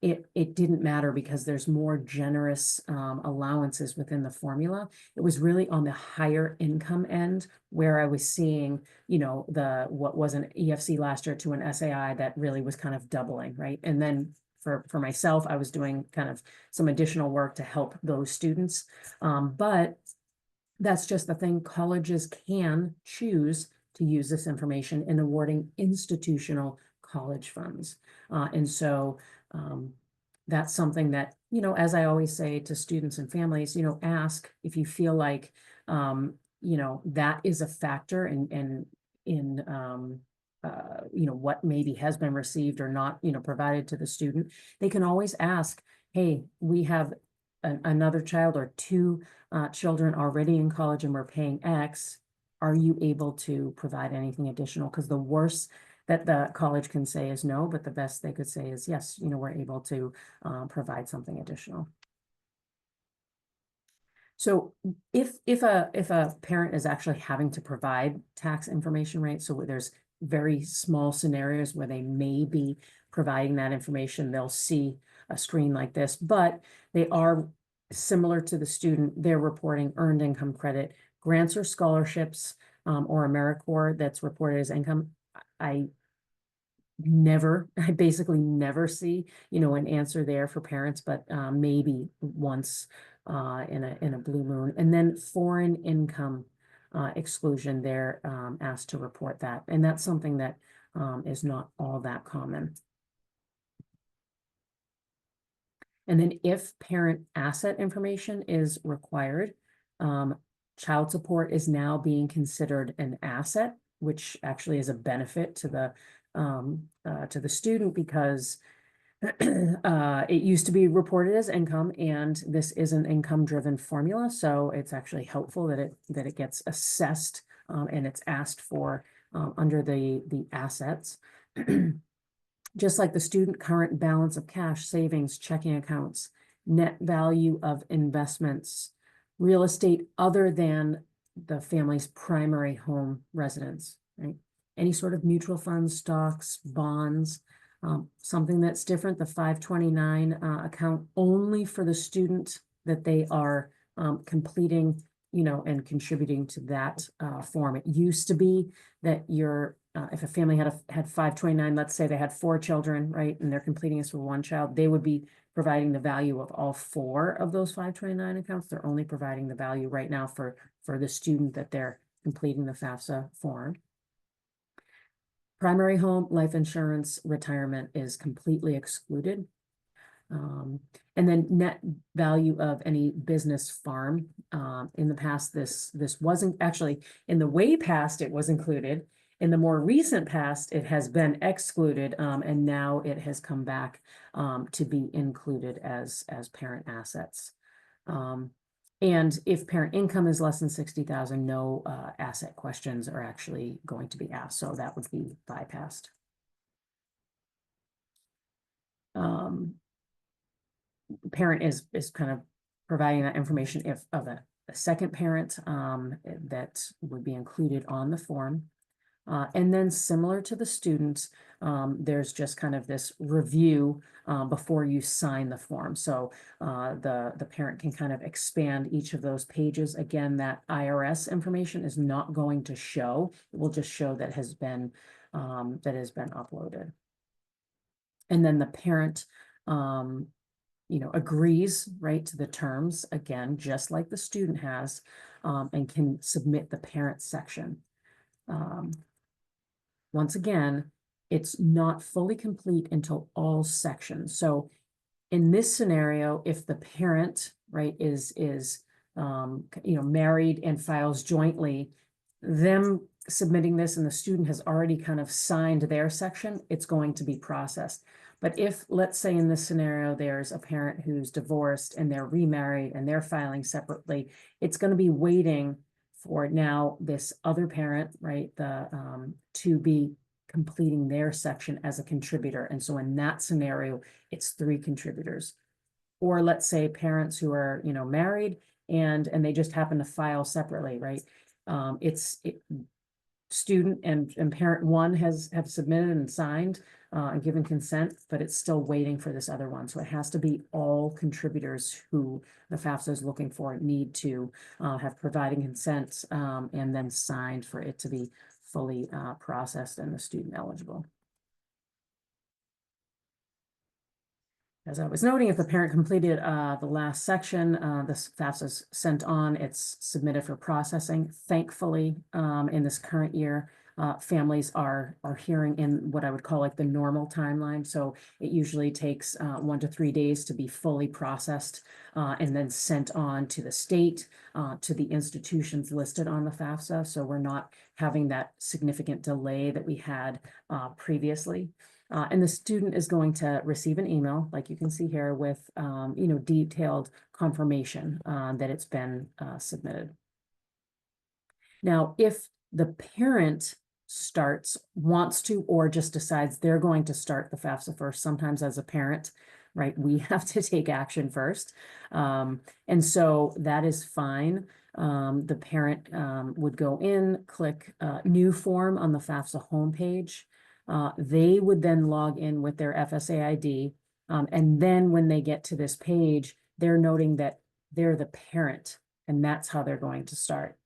it didn't matter because there's more generous allowances within the formula. It was really on the higher income end where I was seeing, what was an EFC last year to an SAI that really was kind of doubling, right? And then for myself, I was doing kind of some additional work to help those students. But that's just the thing. Colleges can choose to use this information in awarding institutional college funds. And so that's something that, as I always say to students and families, ask if you feel like, that is a factor in what maybe has been received or not, provided to the student. They can always ask, hey, we have another child or two children already in college and we're paying X. Are you able to provide anything additional? Because the worst that the college can say is no, but the best they could say is yes, we're able to provide something additional. So if a parent is actually having to provide tax information, right? So there's very small scenarios where they may be providing that information, they'll see a screen like this, but they are similar to the student. They're reporting earned income credit, grants or scholarships, or AmeriCorps that's reported as income. I basically never see, an answer there for parents, but maybe once in a blue moon. And then foreign income exclusion, they're asked to report that. And that's something that is not all that common. And then if parent asset information is required, child support is now being considered an asset, which actually is a benefit to the student, because It used to be reported as income, and this is an income-driven formula, so it's actually helpful that it gets assessed, and it's asked for under the assets. Just like the student current balance of cash, savings, checking accounts, net value of investments, real estate other than the family's primary home residence, right? Any sort of mutual funds, stocks, bonds, something that's different, the 529 account only for the student that they are completing, and contributing to that form. It used to be that if a family had 529, let's say they had 4 children, right, and they're completing this for 1 child, they would be providing the value of all 4 of those 529 accounts. They're only providing the value right now for the student that they're completing the FAFSA form. Primary home, life insurance, retirement is completely excluded. And then net value of any business farm. In the past, this wasn't actually, in the way past, it was included. In the more recent past, it has been excluded, and now it has come back to be included as parent assets. And if parent income is less than 60,000, no asset questions are actually going to be asked, so that would be bypassed. Parent is kind of providing that information if of a second parent that would be included on the form. And then similar to the students, there's just kind of this review before you sign the form. So the parent can kind of expand each of those pages. Again, that IRS information is not going to show. It will just show that has been uploaded. And then the parent agrees, right, to the terms, again, just like the student has, and can submit the parent section. Once again, it's not fully complete until all sections. So in this scenario, if the parent, right, is married and files jointly, them submitting this and the student has already kind of signed their section, it's going to be processed. But if, let's say in this scenario, there's a parent who's divorced and they're remarried and they're filing separately, it's going to be waiting for now this other parent, right, to be completing their section as a contributor. And so in that scenario, it's 3 contributors. Or let's say parents who are, married and they just happen to file separately, right? Student and parent 1 have submitted and signed and given consent, but it's still waiting for this other one. So it has to be all contributors who the FAFSA is looking for need to have provided consent and then signed for it to be fully processed and the student eligible. As I was noting, if the parent completed the last section, this FAFSA is sent on, it's submitted for processing. Thankfully, in this current year, families are hearing in what I would call like the normal timeline. So it usually takes 1 to 3 days to be fully processed and then sent on to the state, to the institutions listed on the FAFSA. So we're not having that significant delay that we had previously. And the student is going to receive an email, like you can see here, with detailed confirmation that it's been submitted. Now, if the parent wants to, or just decides they're going to start the FAFSA first, sometimes as a parent, right, we have to take action first. And so that is fine. The parent would go in, click new form on the FAFSA homepage. They would then log in with their FSA ID. And then when they get to this page, they're noting that they're the parent, and that's how they're going to start.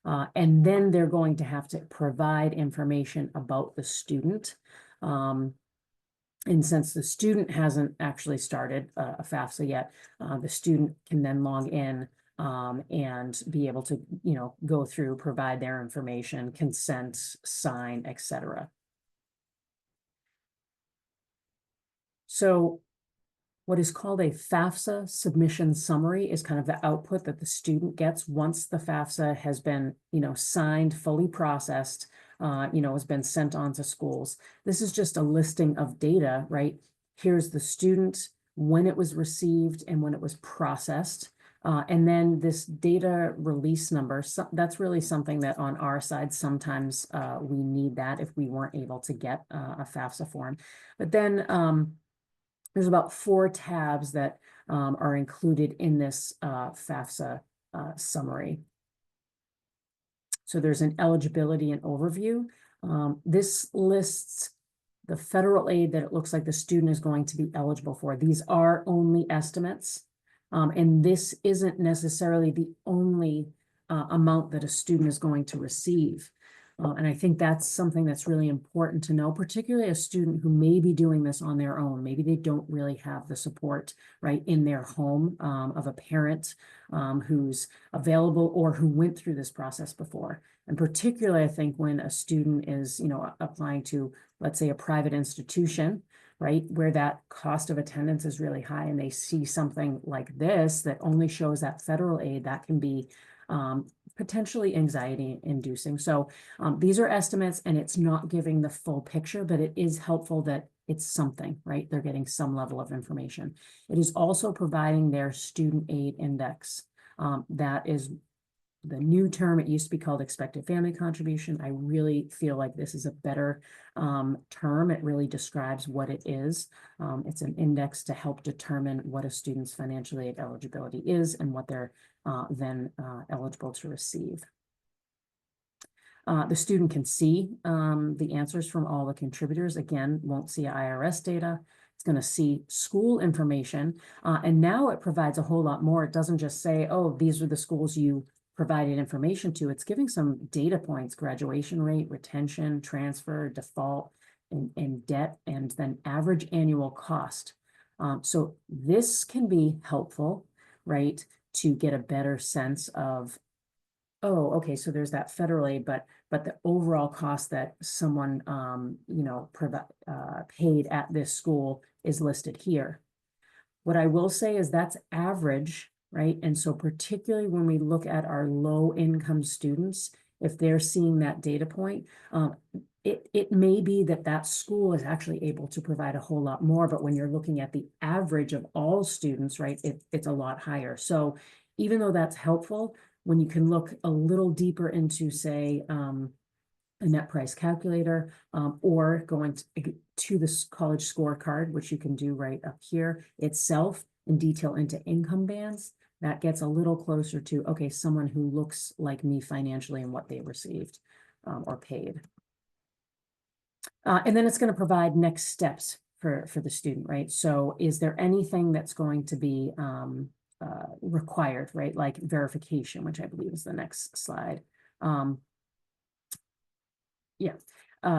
And then they're going to have to provide information about the student. And since the student hasn't actually started a FAFSA yet, the student can then log in and be able to, go through, provide their information, consent, sign, etc. So what is called a FAFSA submission summary is kind of the output that the student gets once the FAFSA has been, signed, fully processed, has been sent on to schools. This is just a listing of data, right? here's the student, when it was received and when it was processed. And then this data release number, so that's really something that on our side, sometimes we need that if we weren't able to get a FAFSA form. But then there's about 4 tabs that are included in this FAFSA summary. So there's an eligibility and overview. This lists the federal aid that it looks like the student is going to be eligible for. These are only estimates, and this isn't necessarily the only amount that a student is going to receive. And I think that's something that's really important to know, particularly a student who may be doing this on their own. Maybe they don't really have the support right in their home of a parent who's available or who went through this process before. And particularly, I think when a student is, applying to, let's say, a private institution, right, where that cost of attendance is really high, and they see something like this that only shows that federal aid, that can be potentially anxiety inducing. So these are estimates, and it's not giving the full picture, but it is helpful that it's something, right? They're getting some level of information. It is also providing their student aid index. That is the new term. It used to be called expected family contribution. I really feel like this is a better term. It really describes what it is. It's an index to help determine what a student's financial aid eligibility is and what they're then eligible to receive. The student can see the answers from all the contributors. Again, won't see IRS data. It's going to see school information. And now it provides a whole lot more. It doesn't just say, oh, these are the schools you provided information to. It's giving some data points: graduation rate, retention, transfer, default, and debt, and then average annual cost. So this can be helpful, right, to get a better sense of, oh, okay, so there's that federal aid, but the overall cost that someone paid at this school is listed here. What I will say is that's average, right? And so particularly when we look at our low income students, if they're seeing that data point, it may be that that school is actually able to provide a whole lot more, but when you're looking at the average of all students, right, it's a lot higher. So even though that's helpful, when you can look a little deeper into, say, a net price calculator, or going to the college scorecard, which you can do right up here itself, in detail into income bands, that gets a little closer to, okay, someone who looks like me financially and what they received or paid. And then it's going to provide next steps for the student, right? So is there anything that's going to be required, right? Like verification, which I believe is the next slide.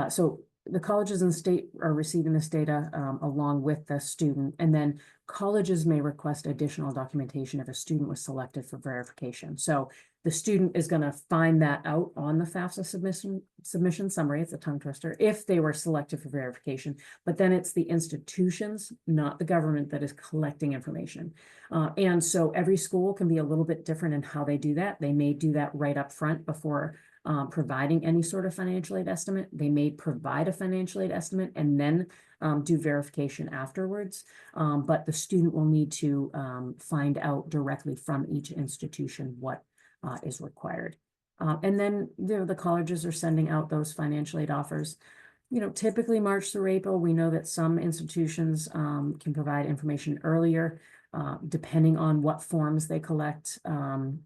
So the colleges and state are receiving this data along with the student, and then colleges may request additional documentation if a student was selected for verification. So the student is going to find that out on the FAFSA submission summary. It's a tongue twister, if they were selected for verification, but then it's the institutions, not the government, that is collecting information. And so every school can be a little bit different in how they do that. They may do that right up front before providing any sort of financial aid estimate. They may provide a financial aid estimate and then do verification afterwards. But the student will need to find out directly from each institution what is required. And then the colleges are sending out those financial aid offers. Typically March through April. We know that some institutions can provide information earlier, depending on what forms they collect. And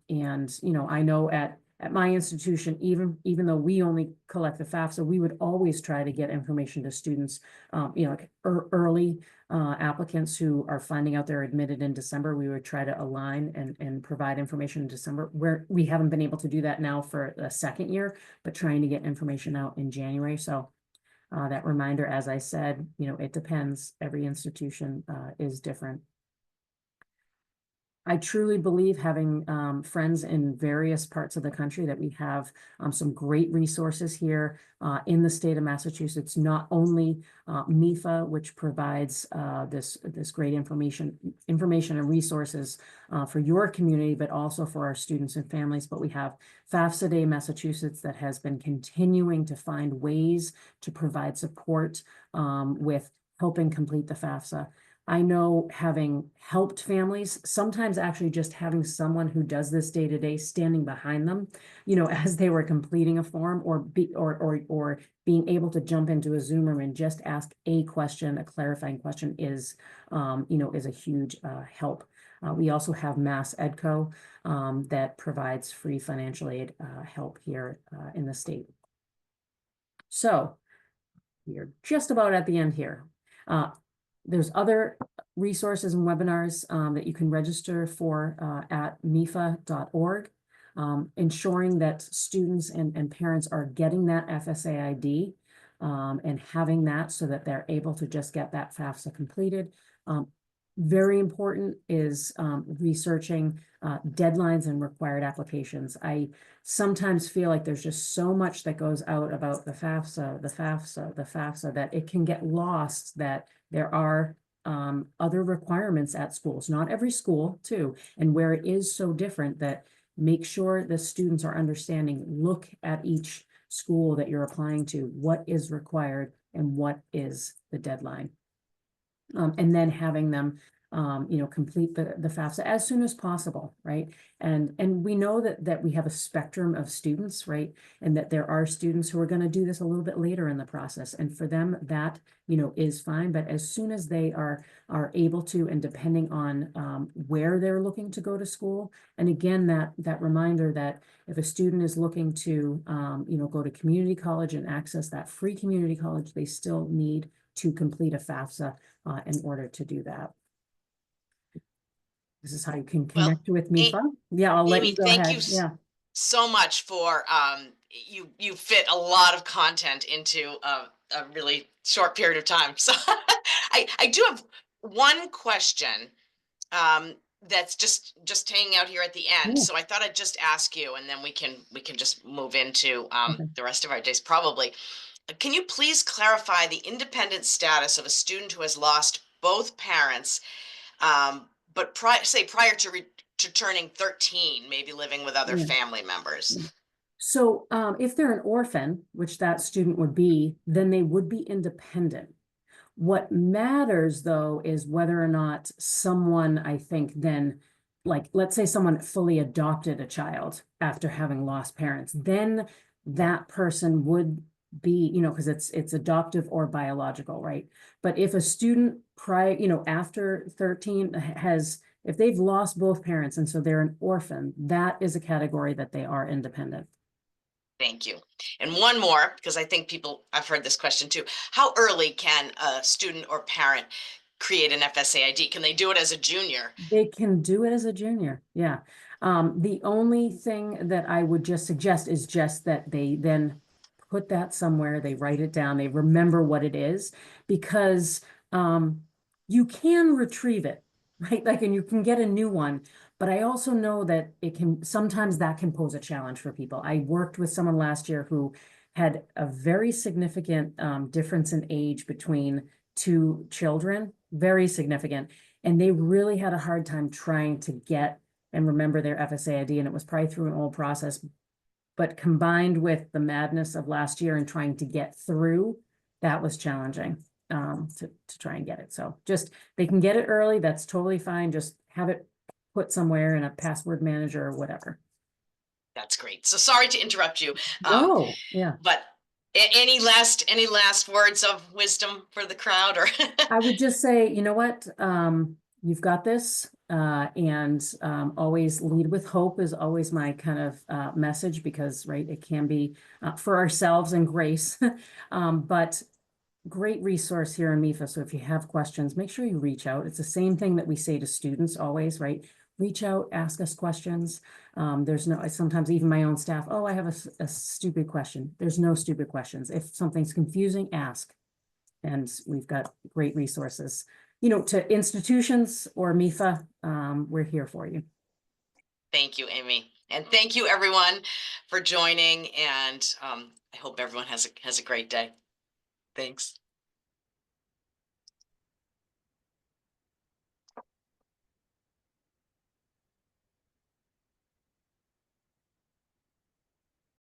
I know at my institution, even though we only collect the FAFSA, we would always try to get information to students, like early applicants who are finding out they're admitted in December. We would try to align and provide information in December, where we haven't been able to do that now for the second year, but trying to get information out in January. So that reminder, as I said, it depends. Every institution is different. I truly believe, having friends in various parts of the country, that we have some great resources here in the state of Massachusetts. Not only MEFA, which provides this great information and resources for your community, but also for our students and families. But we have FAFSA Day Massachusetts that has been continuing to find ways to provide support with helping complete the FAFSA. I know having helped families, sometimes actually just having someone who does this day to day standing behind them, as they were completing a form or being able to jump into a Zoom room and just ask a question, a clarifying question is a huge help. We also have Mass EdCo that provides free financial aid help here in the state. So we are just about at the end here. There's other resources and webinars that you can register for at mefa.org, ensuring that students and parents are getting that FSA ID and having that so that they're able to just get that FAFSA completed. Very important is researching deadlines and required applications. I sometimes feel like there's just so much that goes out about the FAFSA that it can get lost that there are other requirements at schools, not every school too, and where it is so different that make sure the students are understanding, look at each school that you're applying to, what is required and what is the deadline. And then having them, complete the FAFSA as soon as possible, right? And we know that we have a spectrum of students, right? And that there are students who are going to do this a little bit later in the process. And for them, that, is fine. But as soon as they are able to, and depending on where they're looking to go to school, and again, that reminder that if a student is looking to, go to community college and access that free community college, they still need to complete a FAFSA in order to do that. This is how you can Well, connect with A- MIFA. Yeah, I'll let Amy, you go thank you ahead. Yeah. so much for you fit a lot of content into a really short period of time. So I do have one question that's just hanging out here at the end. Yeah. So I thought I'd just ask you, and then we can just move into Okay. the rest of our days probably. Can you please clarify the independent status of a student who has lost both parents, but prior to turning 13, maybe living with other Yeah. family members? Yeah. So if they're an orphan, which that student would be, then they would be independent. What matters though is whether or not someone, I think, then, like, let's say someone fully adopted a child after having lost parents, then that person would be, because it's adoptive or biological, right? But if a student after 13 if they've lost both parents and so they're an orphan, that is a category that they are independent. Thank you. And one more, because I think I've heard this question too. How early can a student or parent create an FSA ID? Can they do it as a junior? They can do it as a junior, yeah. The only thing that I would just suggest is just that they then put that somewhere, they write it down, they remember what it is, because you can retrieve it, right? Like, and you can get a new one, but I also know that sometimes that can pose a challenge for people. I worked with someone last year who had a very significant difference in age between two children, very significant. And they really had a hard time trying to get and remember their FSA ID. And it was probably through an old process, but combined with the madness of last year and trying to get through, that was challenging to try and get it. So just, they can get it early. That's totally fine. Just have it put somewhere in a password manager or whatever. That's great. So sorry to interrupt you. No, yeah. But any last words of wisdom for the crowd, or I would just say, you know what? You've got this, and always lead with hope is always my kind of message, because, right, it can be for ourselves and grace, but great resource here in MEFA. So if you have questions, make sure you reach out. It's the same thing that we say to students always, right? Reach out, ask us questions. Sometimes even my own staff, oh, I have a stupid question. There's no stupid questions. If something's confusing, ask. And we've got great resources, to institutions or MEFA. We're here for you. thank you, Amy. And thank you everyone for joining. And I hope everyone has a great day. Thanks.